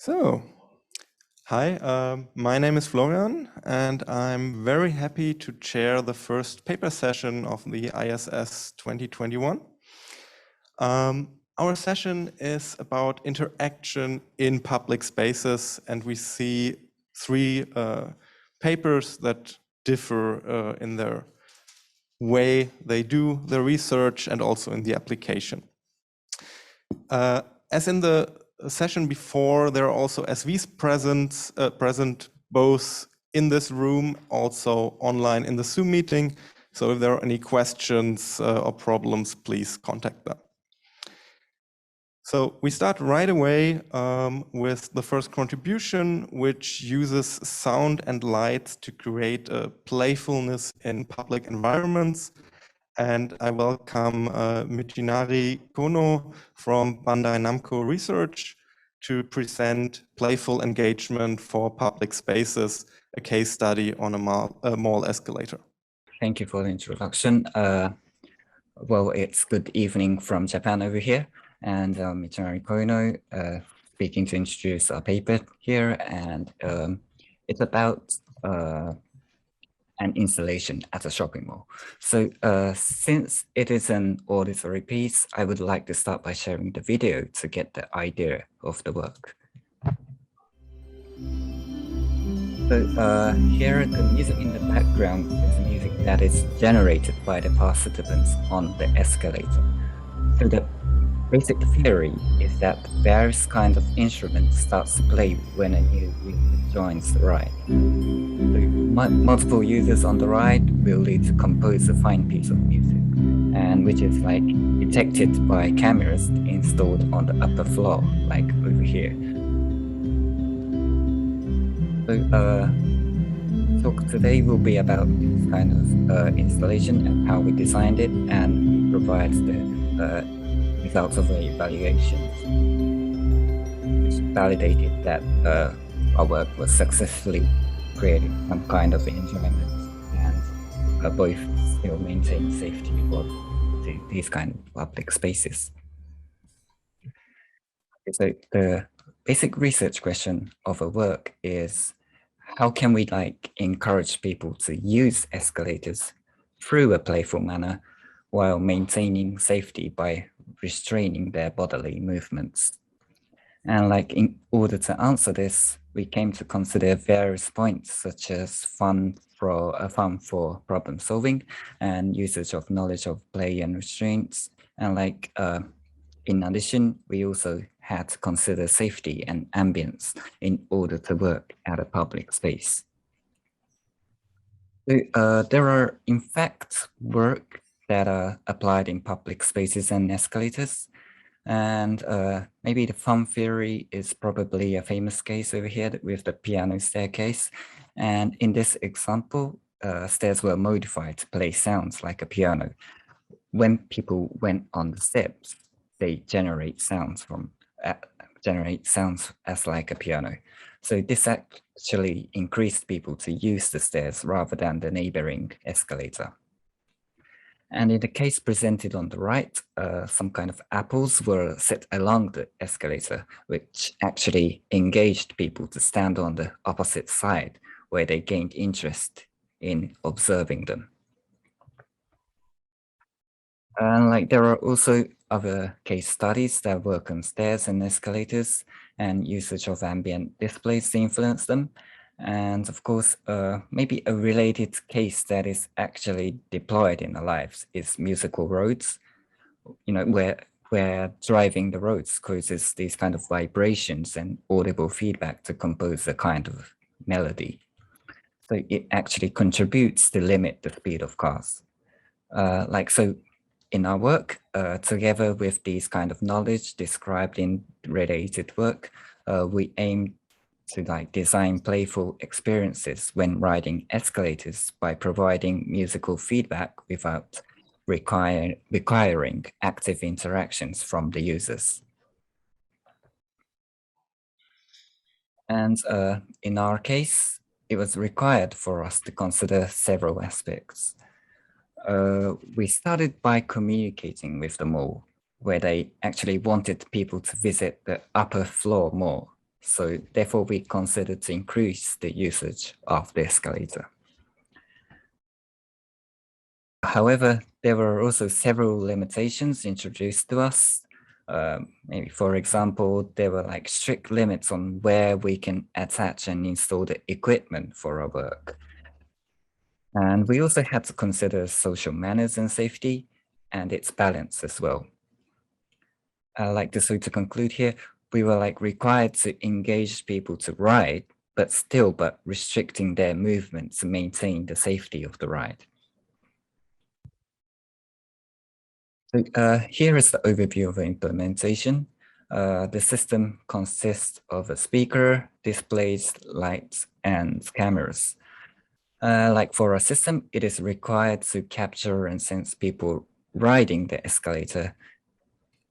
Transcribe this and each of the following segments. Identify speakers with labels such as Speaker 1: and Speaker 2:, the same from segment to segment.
Speaker 1: So, hi, my name is Florian, and I'm very happy to chair the first paper session of the ISS 2021. Our session is about interaction in public spaces, and we see three papers that differ in their way they do the research and also in the application. As in the session before, there are also SVs present both in this room, also online in the Zoom meeting. So if there are any questions or problems, please contact them. So we start right away with the first contribution, which uses sound and light to create a playfulness in public environments. And I welcome Michinari Kono from Bandai Namco Research to present Playful Engagement for Public Spaces, a case study on a mall escalator.
Speaker 2: Thank you for the introduction. Well, it's good evening from Japan over here, and Michinari Kono speaking to introduce our paper here, and it's about an installation at a shopping mall. So since it is an auditory piece, I would like to start by sharing the video to get the idea of the work. So here the music in the background is music that is generated by the participants on the escalator. So the basic theory is that various kinds of instruments starts to play when a new user joins the ride. So multiple users on the ride will lead to compose a fine piece of music, and which is like detected by cameras installed on the upper floor, like over here. So talk today will be about this kind of installation and how we designed it, and we provide the results of the evaluations, which validated that our work was successfully creating some kind of enjoyment and both still maintain safety for these kind of public spaces. So the basic research question of our work is, how can we encourage people to use escalators through a playful manner while maintaining safety by restraining their bodily movements? And in order to answer this, we came to consider various points such as fun for problem solving and usage of knowledge of play and restraints. And in addition, we also had to consider safety and ambience in order to work at a public space. There are, in fact, work that are applied in public spaces and escalators. And maybe the fun theory is probably a famous case over here with the piano staircase. And in this example, stairs were modified to play sounds like a piano. When people went on the steps, they generate sounds as like a piano. So this actually increased people to use the stairs rather than the neighboring escalator. And in the case presented on the right, some kind of apples were set along the escalator, which actually engaged people to stand on the opposite side, where they gained interest in observing them. And there are also other case studies that work on stairs and escalators and usage of ambient displays to influence them. And of course, maybe a related case that is actually deployed in our lives is musical roads, where driving the roads causes these kind of vibrations and audible feedback to compose a kind of melody. So it actually contributes to limit the speed of cars. So in our work, together with these kind of knowledge described in related work, we aim to design playful experiences when riding escalators by providing musical feedback without requiring active interactions from the users. And in our case, it was required for us to consider several aspects. We started by communicating with the mall, where they actually wanted people to visit the upper floor more So therefore, we considered to increase the usage of the escalator. However, there were also several limitations introduced to us. Maybe, for example, there were like strict limits on where we can attach and install the equipment for our work. And we also had to consider social manners and safety and its balance as well. To conclude here, we were like required to engage people to ride, but restricting their movement to maintain the safety of the ride. So here is the overview of the implementation. The system consists of a speaker, displays, lights, and cameras. Like for a system, it is required to capture and sense people riding the escalator.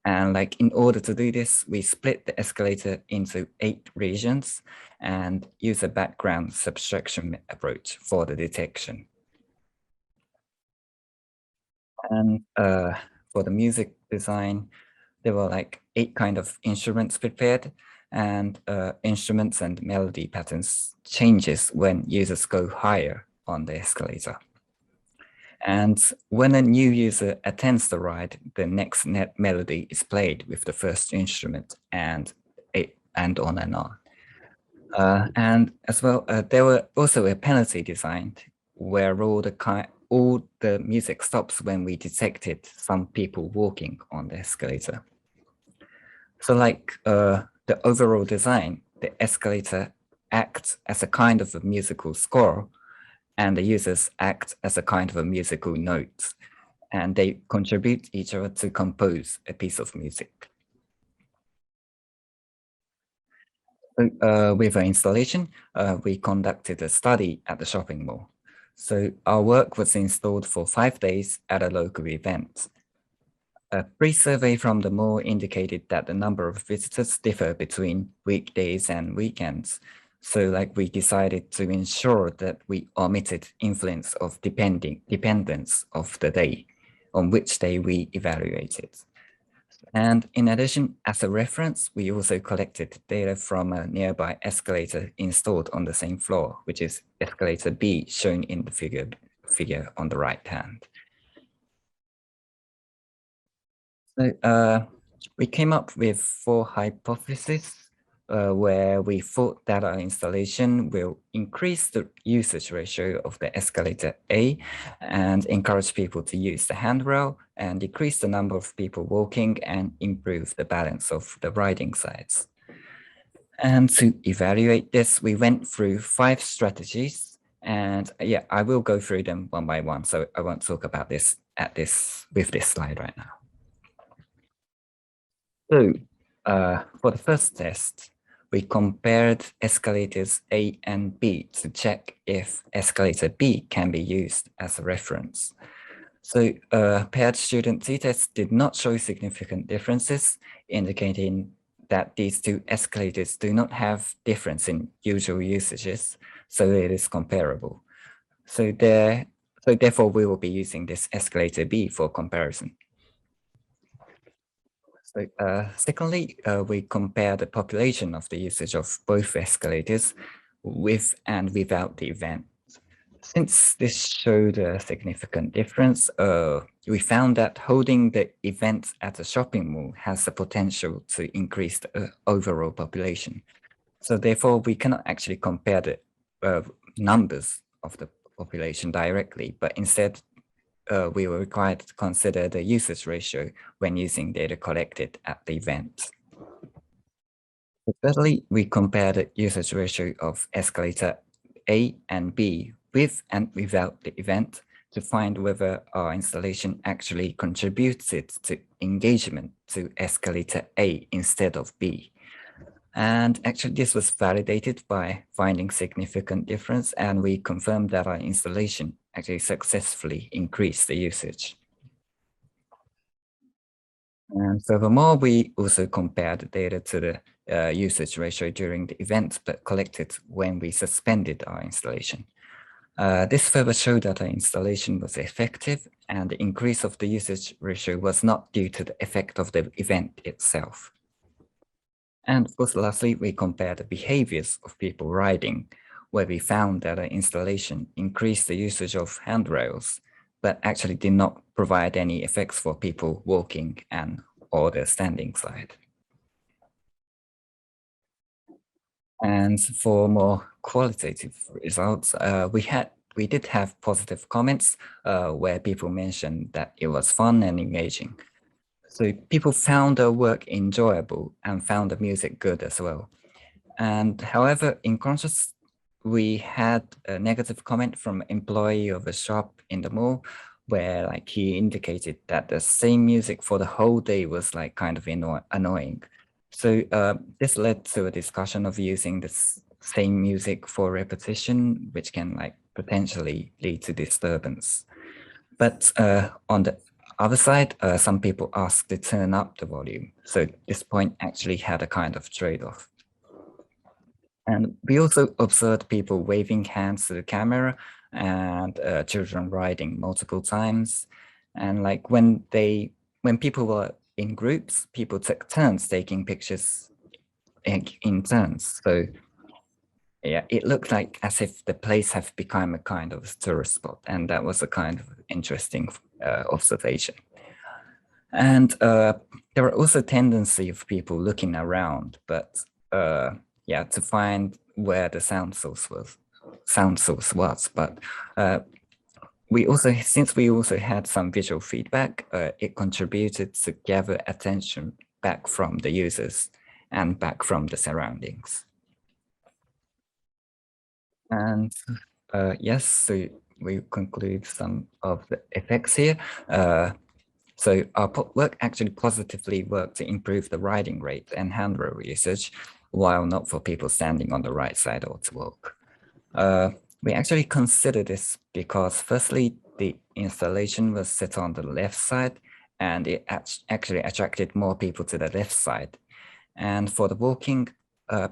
Speaker 2: And like in order to do this, we split the escalator into 8 regions and use a background subtraction approach for the detection. And for the music design, there were like 8 kind of instruments prepared, and instruments and melody patterns changes when users go higher on the escalator. And when a new user attends the ride, the next melody is played with the first instrument, and on and on. And as well, there were also a penalty designed where all the music stops when we detected some people walking on the escalator. So like the overall design, the escalator acts as a kind of a musical score, and the users act as a kind of a musical note, and they contribute each other to compose a piece of music. With our installation, we conducted a study at the shopping mall. So our work was installed for 5 days at a local event. A pre-survey from the mall indicated that the number of visitors differ between weekdays and weekends. So like we decided to ensure that we omitted influence of dependence of the day, on which day we evaluated. And in addition, as a reference, we also collected data from a nearby escalator installed on the same floor, which is escalator B, shown in the figure on the right hand. So we came up with 4 hypotheses where we thought that our installation will increase the usage ratio of the escalator A and encourage people to use the handrail and decrease the number of people walking and improve the balance of the riding sides. And to evaluate this, we went through 5 strategies, and yeah, I will go through them one by one. So I won't talk about this with this slide right now. So for the first test, we compared escalators A and B to check if escalator B can be used as a reference. So paired student t-tests did not show significant differences, indicating that these 2 escalators do not have difference in usual usages, so it is comparable. So therefore, we will be using this escalator B for comparison. So secondly, we compare the population of the usage of both escalators with and without the event. Since this showed a significant difference, we found that holding the event at a shopping mall has the potential to increase the overall population. So therefore, we cannot actually compare the numbers of the population directly, but instead we were required to consider the usage ratio when using data collected at the event. Thirdly, we compared the usage ratio of escalator A and B with and without the event to find whether our installation actually contributed to engagement to escalator A instead of B. And actually, this was validated by finding significant difference, and we confirmed that our installation actually successfully increased the usage. And furthermore, we also compared the data to the usage ratio during the event, but collected when we suspended our installation. This further showed that our installation was effective, and the increase of the usage ratio was not due to the effect of the event itself. And of course, lastly, we compared the behaviors of people riding, where we found that an installation increased the usage of handrails, but actually did not provide any effects for people walking and or the standing side. And for more qualitative results, we did have positive comments where people mentioned that it was fun and engaging. So people found the work enjoyable and found the music good as well. And however, in contrast, we had a negative comment from an employee of a shop in the mall where like he indicated that the same music for the whole day was like kind of annoying. So this led to a discussion of using the same music for repetition, which can like potentially lead to disturbance. But on the other side, some people asked to turn up the volume. So this point actually had a kind of trade-off. And we also observed people waving hands to the camera and children riding multiple times. And like when people were in groups, people took turns taking pictures in turns. So yeah, it looked like as if the place have become a kind of tourist spot. And that was a kind of interesting observation. And there were also tendency of people looking around, but yeah, to find where the sound source was. But since we also had some visual feedback, it contributed to gather attention back from the users and back from the surroundings. And yes, so we conclude some of the effects here. So our work actually positively worked to improve the riding rate and handrail usage, while not for people standing on the right side or to walk. We actually consider this because firstly, the installation was set on the left side and it actually attracted more people to the left side. And for the walking,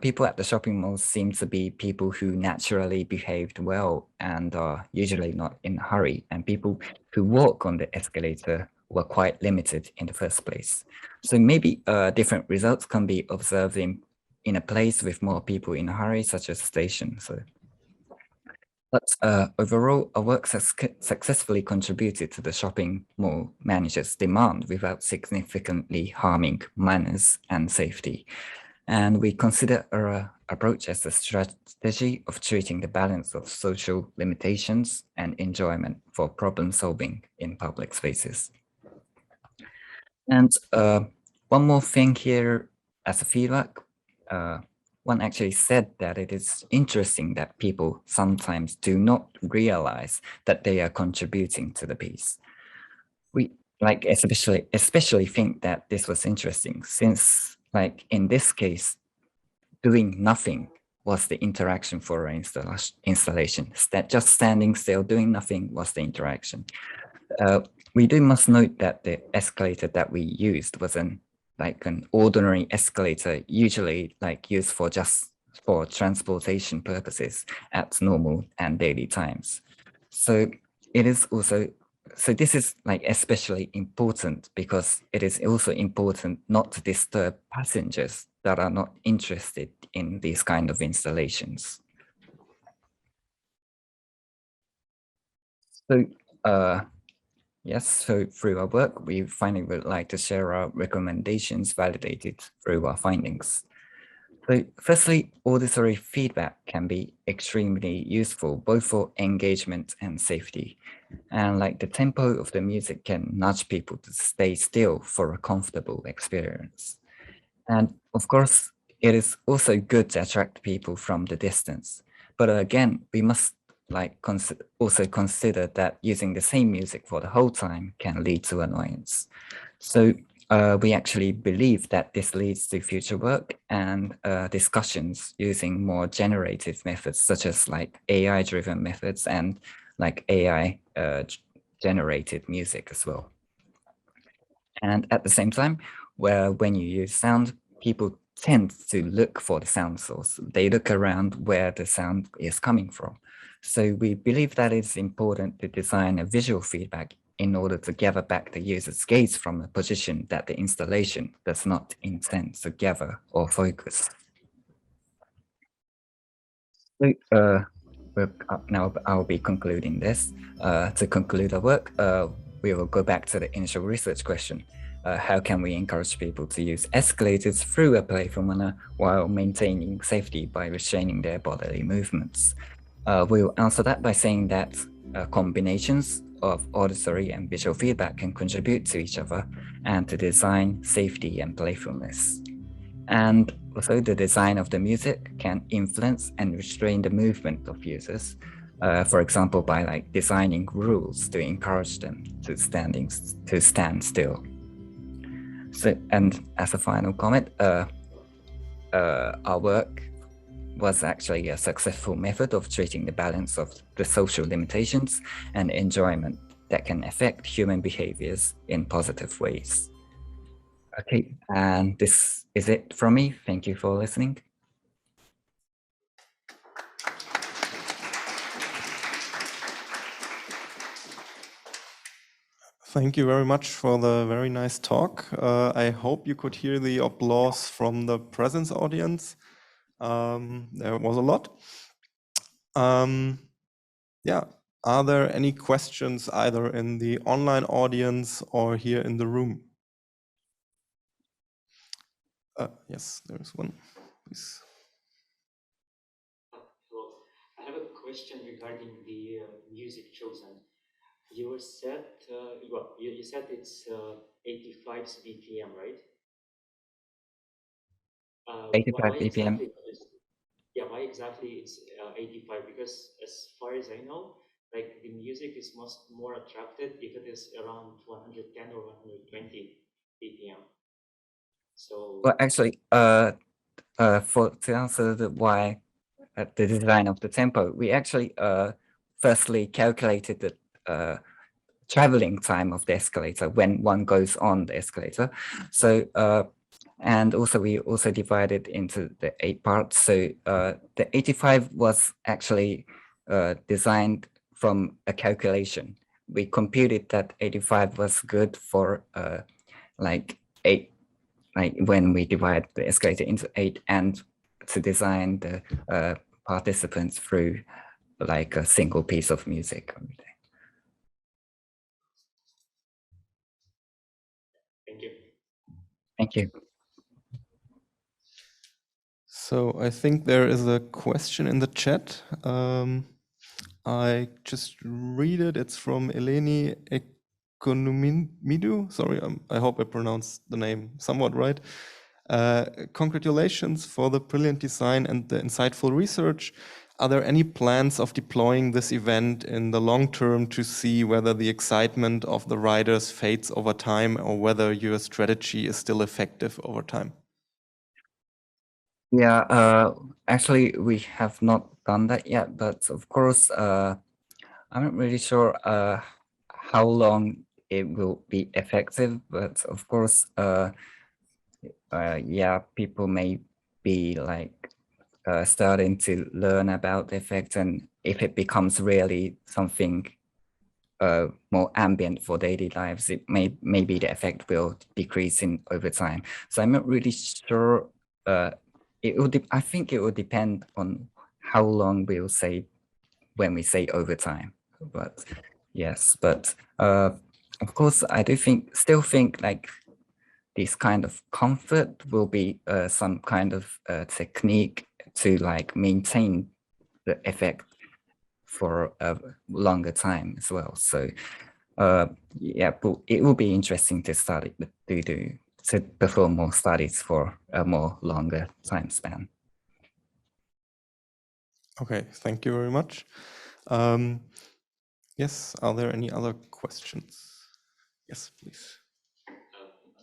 Speaker 2: people at the shopping malls seem to be people who naturally behaved well and are usually not in a hurry. And people who walk on the escalator were quite limited in the first place. So maybe different results can be observed in a place with more people in a hurry, such as a station. But overall, our work has successfully contributed to the shopping mall manager's demand without significantly harming manners and safety. And we consider our approach as a strategy of treating the balance of social limitations and enjoyment for problem solving in public spaces. And one more thing here as a feedback, one actually said that it is interesting that people sometimes do not realize that they are contributing to the piece. We like especially think that this was interesting since like in this case, doing nothing was the interaction for an installation. Just standing still, doing nothing was the interaction. We must note that the escalator that we used was an ordinary escalator, usually like used for just for transportation purposes at normal and daily times. So it is also, so this is like especially important because it is also important not to disturb passengers that are not interested in these kind of installations. So yes, so through our work, we finally would like to share our recommendations validated through our findings. So firstly, auditory feedback can be extremely useful, both for engagement and safety. And like the tempo of the music can nudge people to stay still for a comfortable experience. And of course, it is also good to attract people from the distance. But again, we must also consider that using the same music for the whole time can lead to annoyance. So we actually believe that this leads to future work and discussions using more generative methods, such as like AI-driven methods and like AI generated music as well. And at the same time, when you use sound, people tend to look for the sound source. They look around where the sound is coming from. So we believe that it's important to design a visual feedback in order to gather back the user's gaze from a position that the installation does not intend to gather or focus. So, now I'll be concluding this. To conclude our work, we will go back to the initial research question. How can we encourage people to use escalators through a playful manner while maintaining safety by restraining their bodily movements? We'll answer that by saying that combinations of auditory and visual feedback can contribute to each other and to design safety and playfulness. And also the design of the music can influence and restrain the movement of users. For example, by like designing rules to encourage them to stand still. So, and as a final comment, our work was actually a successful method of treating the balance of the social limitations and enjoyment that can affect human behaviors in positive ways. Okay, and this is it from me. Thank you for listening.
Speaker 1: Thank you very much for the very nice talk. I hope you could hear the applause from the presence audience. There was a lot. Yeah, are there any questions either in the online audience or here in the room? Yes, there is one, please.
Speaker 3: Hello. I have a question regarding the music chosen. You said, you said it's 85 BPM, right?
Speaker 2: 85
Speaker 3: why
Speaker 2: BPM.
Speaker 3: exactly? Why exactly it's 85? Because as far as I know, like the music is more attracted if it is around 110 or 120 BPM. So
Speaker 2: Well, actually, to answer the why the design of the tempo, we actually firstly calculated the traveling time of the escalator when one goes on the escalator. So and also we also divided into the 8 parts. So the 85 was actually designed from a calculation. We computed that 85 was good for like 8, like when we divide the escalator into 8, and to design the participants through like a single piece of music.
Speaker 3: thank you.
Speaker 2: Thank you.
Speaker 1: So I think there is a question in the chat. I just read it. It's from Eleni Ekonomidou. Sorry, I hope I pronounced the name somewhat right. Congratulations for the brilliant design and the insightful research. Are there any plans of deploying this event in the long term to see whether the excitement of the riders fades over time or whether your strategy is still effective over time?
Speaker 2: Yeah, actually, we have not done that yet, but of course, I'm not really sure how long it will be effective, but of course, yeah, people may be like starting to learn about the effect, and if it becomes really something more ambient for daily lives, it maybe the effect will decrease in over time. So I'm not really sure. I think it will depend on how long we'll say when we say over time. But yes, but of course, I do still think like this kind of comfort will be some kind of technique to like maintain the effect for a longer time as well. So yeah, but it will be interesting to study to perform more studies for a more longer time span.
Speaker 1: Okay, thank you very much. Yes, are there any other questions? Yes, please.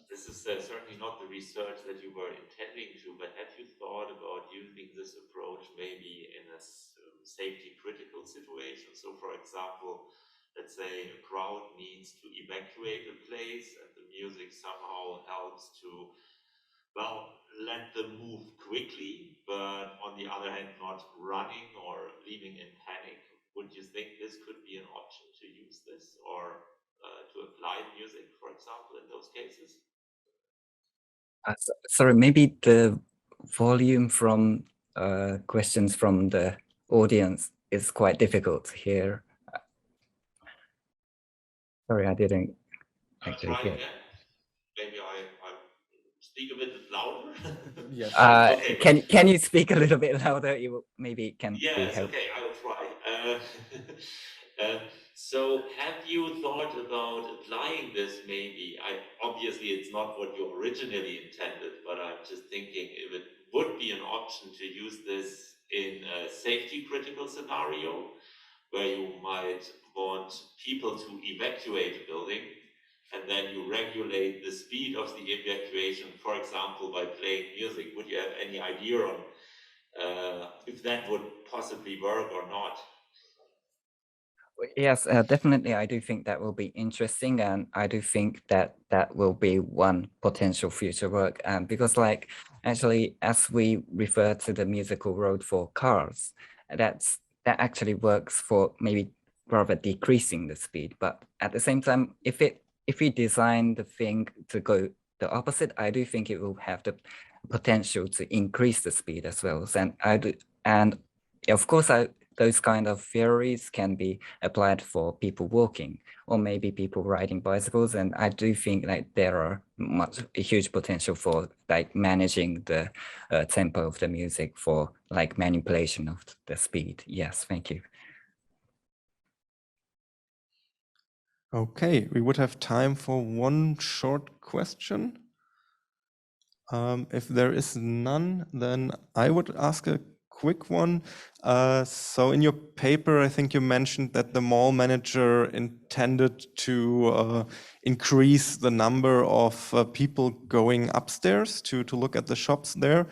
Speaker 4: This is certainly not the research that you were intending to, but have you thought about using this approach maybe in a safety critical situation? So for example, let's say a crowd needs to evacuate a place and the music somehow helps to, well, let them move quickly, but on the other hand, not running or leaving in panic. Would you think this could be an option to use this, or to apply music, for example, in those cases?
Speaker 2: Sorry, maybe the volume from questions from the audience is quite difficult to hear. Sorry, I didn't actually
Speaker 4: Try
Speaker 2: get.
Speaker 4: again. Maybe I speak a bit louder.
Speaker 1: Yes.
Speaker 4: Okay.
Speaker 2: Can you speak a little bit louder? Maybe it can be
Speaker 4: Yes,
Speaker 2: helpful.
Speaker 4: okay, I will try. So have you thought about applying this maybe? Obviously it's not what you originally intended, but I'm just thinking if it would be an option to use this in a safety critical scenario where you might want people to evacuate a building, and then you regulate the speed of the evacuation, for example, by playing music. Would you have any idea on if that would possibly work or not?
Speaker 2: Yes, definitely. I do think that will be interesting, and I do think that that will be one potential future work. And because, like, actually, as we refer to the musical road for cars, that actually works for maybe rather decreasing the speed. But at the same time, if we design the thing to go the opposite, I do think it will have the potential to increase the speed as well. And of course, those kind of theories can be applied for people walking or maybe people riding bicycles. And I do think like there are a huge potential for like managing the tempo of the music for like manipulation of the speed. Yes, thank you.
Speaker 1: Okay, we would have time for one short question. If there is none, then I would ask a quick one. So in your paper, I think you mentioned that the mall manager intended to increase the number of people going upstairs to look at the shops there.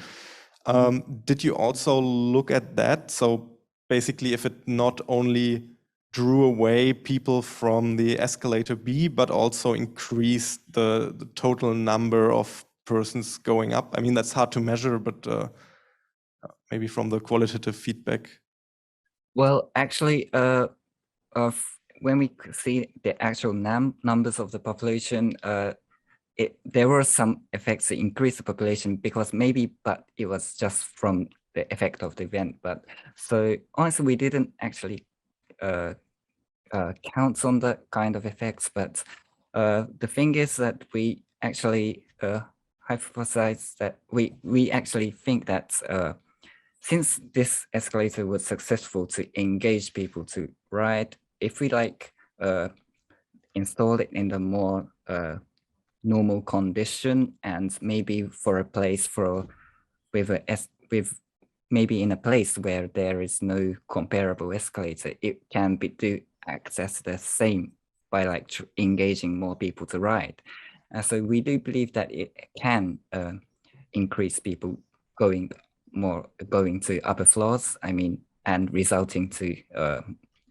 Speaker 1: Did you also look at that? So basically, if it not only drew away people from the escalator B, but also increased the total number of persons going up. I mean, that's hard to measure, but maybe from the qualitative feedback.
Speaker 2: Well, actually, when we see the actual numbers of the population, there were some effects to increase the population because but it was just from the effect of the event. But so honestly, we didn't actually count on that kind of effects. But the thing is that we actually hypothesize that we actually think that since this escalator was successful to engage people to ride, if we like install it in the more normal condition and maybe for a place with maybe in a place where there is no comparable escalator, it can be to access the same by like engaging more people to ride. So we do believe that it can increase people going to upper floors. I mean, and resulting to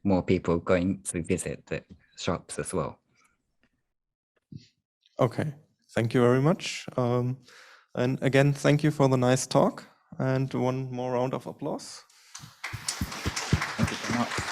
Speaker 2: more people going to visit the shops as well.
Speaker 1: Okay, thank you very much. And again, thank you for the nice talk and one more round of applause.
Speaker 2: Thank you so much.